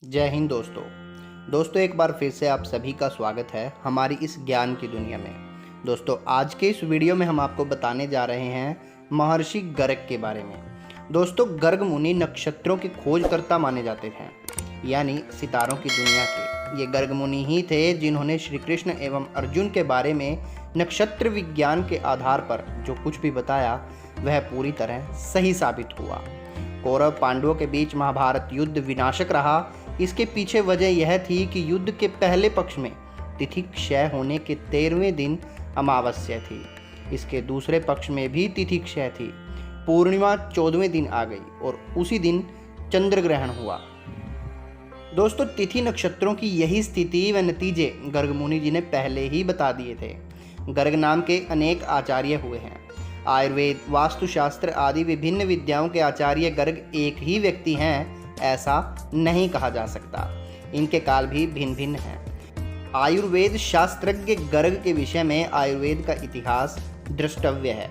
जय हिंद दोस्तों एक बार फिर से आप सभी का स्वागत है हमारी इस ज्ञान की दुनिया में। दोस्तों आज के इस वीडियो में हम आपको बताने जा रहे हैं महर्षि गर्ग के बारे में। दोस्तों गर्ग मुनि नक्षत्रों के खोजकर्ता माने जाते थे, यानी सितारों की दुनिया के। ये गर्ग मुनि ही थे जिन्होंने श्री कृष्ण एवं अर्जुन के बारे में नक्षत्र विज्ञान के आधार पर जो कुछ भी बताया वह पूरी तरह सही साबित हुआ। कौरव पांडवों के बीच महाभारत युद्ध विनाशक रहा। इसके पीछे वजह यह थी कि युद्ध के पहले पक्ष में तिथि क्षय होने के 13वें दिन अमावस्या थी। इसके दूसरे पक्ष में भी तिथि क्षय थी। पूर्णिमा 14वें दिन आ गई और उसी दिन चंद्र ग्रहण हुआ। दोस्तों तिथि नक्षत्रों की यही स्थिति व नतीजे गर्ग मुनि जी ने पहले ही बता दिए थे। गर्ग नाम के अनेक आचार्य हुए हैं। आयुर्वेद, वास्तुशास्त्र आदि विभिन्न विद्याओं के आचार्य गर्ग एक ही व्यक्ति हैं ऐसा नहीं कहा जा सकता। इनके काल भी भिन्न भिन्न हैं। आयुर्वेद शास्त्रज्ञ गर्ग के विषय में आयुर्वेद का इतिहास द्रष्टव्य है।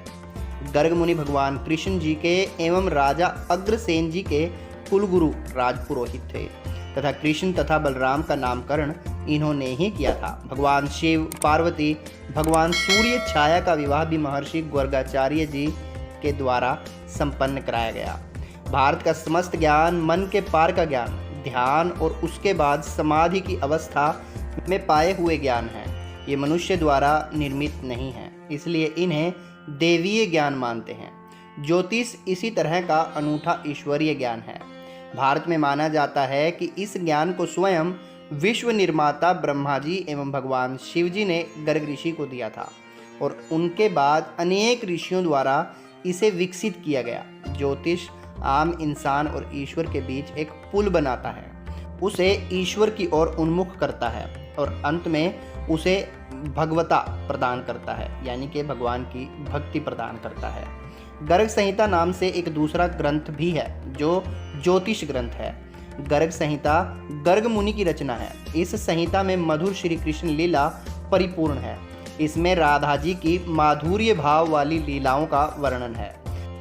गर्ग मुनि भगवान कृष्ण जी के एवं राजा अग्रसेन जी के कुलगुरु राजपुरोहित थे तथा कृष्ण तथा बलराम का नामकरण इन्होंने ही किया था। भगवान शिव, पार्वती, भगवान सूर्य छाया का विवाह भी महर्षि गर्गाचार्य जी के द्वारा संपन्न कराया गया। भारत का समस्त ज्ञान मन के पार का ज्ञान, ध्यान और उसके बाद समाधि की अवस्था में पाए हुए ज्ञान है। ये मनुष्य द्वारा निर्मित नहीं है, इसलिए इन्हें देवीय ज्ञान मानते हैं। ज्योतिष इसी तरह का अनूठा ईश्वरीय ज्ञान है। भारत में माना जाता है कि इस ज्ञान को स्वयं विश्व निर्माता ब्रह्मा जी एवं भगवान शिव जी ने गर्ग ऋषि को दिया था और उनके बाद अनेक ऋषियों द्वारा इसे विकसित किया गया। ज्योतिष आम इंसान और ईश्वर के बीच एक पुल बनाता है, उसे ईश्वर की ओर उन्मुख करता है और अंत में उसे भगवता प्रदान करता है, यानी कि भगवान की भक्ति प्रदान करता है। गर्ग संहिता नाम से एक दूसरा ग्रंथ भी है जो ज्योतिष ग्रंथ है। गर्ग संहिता गर्ग मुनि की रचना है। इस संहिता में मधुर श्री कृष्ण लीला परिपूर्ण है। इसमें राधा जी की माधुर्य भाव वाली लीलाओं का वर्णन है।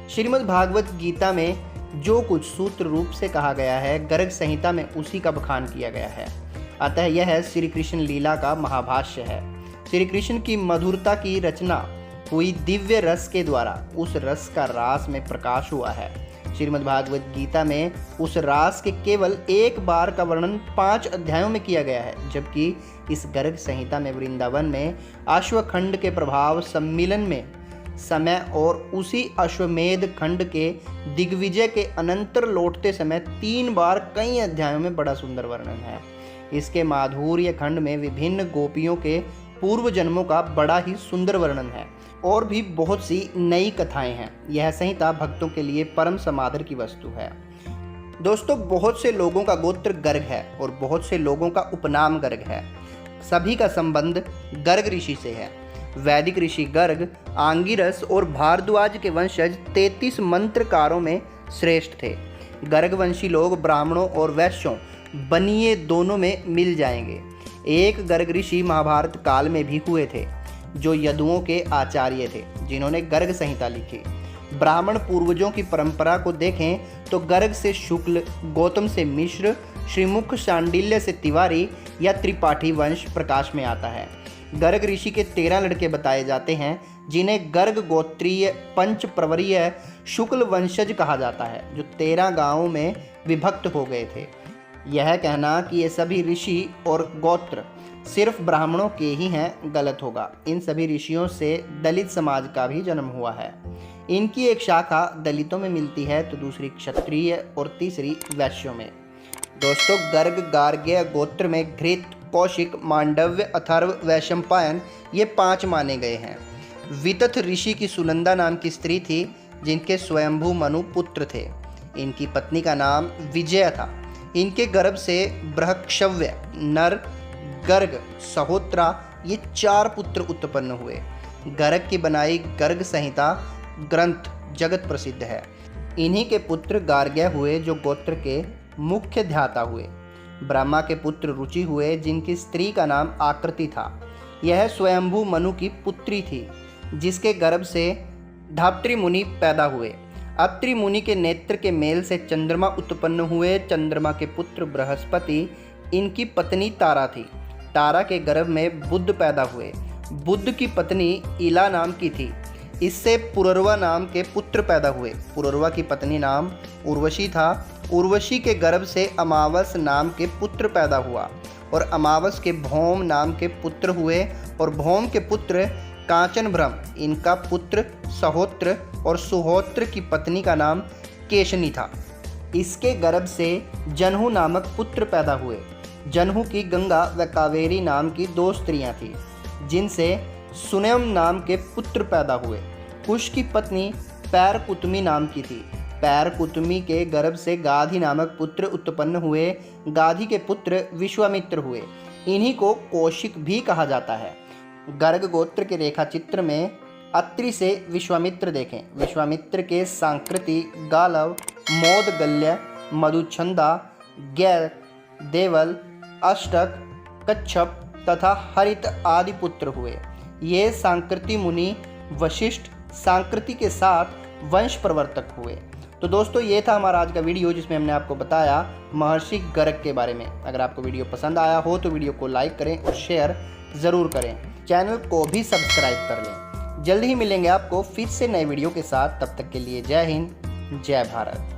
श्रीमद् भागवत गीता में जो कुछ सूत्र रूप से कहा गया है, गर्ग संहिता में उसी का बखान किया गया है। अतः यह श्री कृष्ण लीला का महाभाष्य है। श्री कृष्ण की मधुरता की रचना हुई दिव्य रस के द्वारा। उस रस का रास में प्रकाश हुआ है। श्रीमद् भागवत गीता में उस रास के केवल एक बार का वर्णन 5 अध्यायों में किया गया है, जबकि इस गर्ग संहिता में वृंदावन में अश्वखंड के प्रभाव सम्मिलन में समय और उसी अश्वमेध खंड के दिग्विजय के अनंतर लौटते समय 3 बार कई अध्यायों में बड़ा सुंदर वर्णन है। इसके माधुर्य खंड में विभिन्न गोपियों के पूर्व जन्मों का बड़ा ही सुंदर वर्णन है और भी बहुत सी नई कथाएं हैं। यह संहिता भक्तों के लिए परम समादर की वस्तु है। दोस्तों बहुत से लोगों का गोत्र गर्ग है और बहुत से लोगों का उपनाम गर्ग है। सभी का संबंध गर्ग ऋषि से है। वैदिक ऋषि गर्ग, आंगिरस और भारद्वाज के वंशज 33 मंत्रकारों में श्रेष्ठ थे। गर्गवंशी लोग ब्राह्मणों और वैश्यों बनिए दोनों में मिल जाएंगे। एक गर्ग ऋषि महाभारत काल में भी हुए थे जो यदुओं के आचार्य थे, जिन्होंने गर्ग संहिता लिखी। ब्राह्मण पूर्वजों की परंपरा को देखें तो गर्ग से शुक्ल, गौतम से मिश्र, श्रीमुख शांडिल्य से तिवारी या त्रिपाठी वंश प्रकाश में आता है। गर्ग ऋषि के 13 लड़के बताए जाते हैं जिन्हें गर्ग गोत्रीय पंच प्रवरीय शुक्ल वंशज कहा जाता है, जो 13 गांवों में विभक्त हो गए थे। यह कहना कि ये सभी ऋषि और गोत्र सिर्फ ब्राह्मणों के ही हैं गलत होगा। इन सभी ऋषियों से दलित समाज का भी जन्म हुआ है। इनकी एक शाखा दलितों में मिलती है तो दूसरी क्षत्रिय और तीसरी वैश्यों में। दोस्तों गर्ग गार्ग्य गोत्र में घृत, कौशिक, मांडव्य, अथर्व, वैशंपायन ये 5 माने गए हैं। वितथ ऋषि की सुनंदा नाम की स्त्री थी जिनके स्वयंभू मनु पुत्र थे। इनकी पत्नी का नाम विजय था। इनके गर्भ से बृहक्षव्य, नर, गर्ग, सहोत्रा ये 4 पुत्र उत्पन्न हुए। गर्ग की बनाई गर्ग संहिता ग्रंथ जगत प्रसिद्ध है। इन्हीं के पुत्र गार्ग्य हुए जो गोत्र के मुख्य ध्याता हुए। ब्रह्मा के पुत्र रुचि हुए जिनकी स्त्री का नाम आकृति था। यह स्वयंभू मनु की पुत्री थी जिसके गर्भ से धात्री मुनि पैदा हुए। अत्रि मुनि के नेत्र के मेल से चंद्रमा उत्पन्न हुए। चंद्रमा के पुत्र बृहस्पति इनकी पत्नी तारा थी। तारा के गर्भ में बुध पैदा हुए। बुध की पत्नी इला नाम की थी। इससे पुररवा नाम के पुत्र पैदा हुए। पुररवा की पत्नी नाम उर्वशी था। उर्वशी के गर्भ से अमावस नाम के पुत्र पैदा हुआ और अमावस के भौम नाम के पुत्र हुए और भौम के पुत्र कांचन भ्रम, इनका पुत्र सहोत्र और सुहोत्र की पत्नी का नाम केशनी था। इसके गर्भ से जनहु नामक पुत्र पैदा हुए। जनहु की गंगा व कावेरी नाम की 2 स्त्रियां थीं, जिनसे सुनयम नाम के पुत्र पैदा हुए। कुश की पत्नी पैरकुतमी नाम की थी। पैरकुतमी के गर्भ से गाधी नामक पुत्र उत्पन्न हुए। गाधी के पुत्र विश्वामित्र हुए। इन्हीं को कौशिक भी कहा जाता है। गर्ग गोत्र के रेखा चित्र में अत्रि से विश्वामित्र देखें। विश्वामित्र के सांकृति, गालव, मोदगल्य, मधुछंदा, गैर, देवल, अष्टक, कच्छप तथा हरित आदि पुत्र हुए। ये सांकृति मुनि वशिष्ठ सांकृति के साथ वंश प्रवर्तक हुए। तो दोस्तों ये था हमारा आज का वीडियो, जिसमें हमने आपको बताया महर्षि गर्ग के बारे में। अगर आपको वीडियो पसंद आया हो तो वीडियो को लाइक करें और शेयर ज़रूर करें। चैनल को भी सब्सक्राइब कर लें। जल्द ही मिलेंगे आपको फिर से नए वीडियो के साथ। तब तक के लिए जय हिंद, जय भारत।